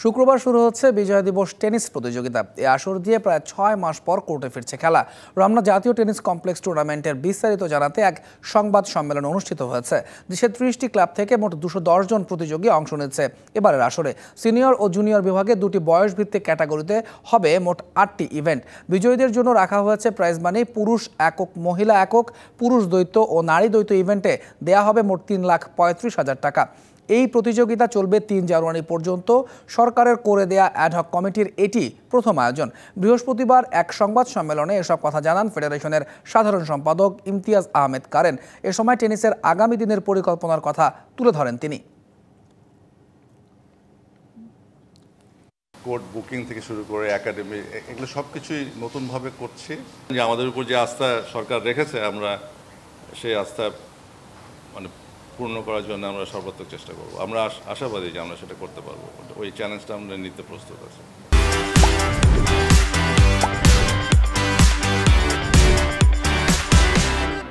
শুক্রবার শুরু হচ্ছে বিজয় দিবস টেনিস প্রতিযোগিতা। এই আসর দিয়ে প্রায় 6 মাস পর কোর্টে ফিরছে খেলা। রমনা জাতীয় টেনিস কমপ্লেক্স টুর্নামেন্টের বিস্তারিত জানাতে এক সংবাদ সম্মেলন অনুষ্ঠিত হয়েছে। দেশের 30টি ক্লাব থেকে মোট 210 জন প্রতিযোগী অংশ নিচ্ছে এবারের আসরে। সিনিয়র ও জুনিয়র বিভাগে 2টি বয়সভিত্তিক ক্যাটাগরিতে হবে মোট 8টি ইভেন্ট। বিজয়ীদের জন্য রাখা হয়েছে প্রাইজ মানি। পুরুষ একক, মহিলা একক, পুরুষ দ্বৈত ও নারী দ্বৈত ইভেন্টে দেয়া হবে মোট 3,35,000 টাকা। এই প্রতিযোগিতা চলবে 3 জানুয়ারি পর্যন্ত। সরকারের করে দেয়া অ্যাডহক কমিটির এটি প্রথম আয়োজন। বৃহস্পতিবার এক সংবাদ সম্মেলনে এসব কথা জানান ফেডারেশনের সাধারণ সম্পাদক ইমতিয়াজ আহমেদ কারেন। এ সময় টেনিসের আগামী দিনের পরিকল্পনার কথা তুলে ধরেন তিনি। কোর্ট বুকিং থেকে শুরু করে একাডেমি, এগুলো সব কিছুই নতুনভাবে করছি। যে আমাদের উপর যে আস্থা সরকার রেখেছে, আমরা সেই আস্থা পূর্ণ করার জন্য আমরা সর্বাত্মক চেষ্টা করব। আমরা আশাবাদী যে আমরা সেটা করতে পারবো। ওই চ্যালেঞ্জটা আমরা নিতে প্রস্তুত আছি।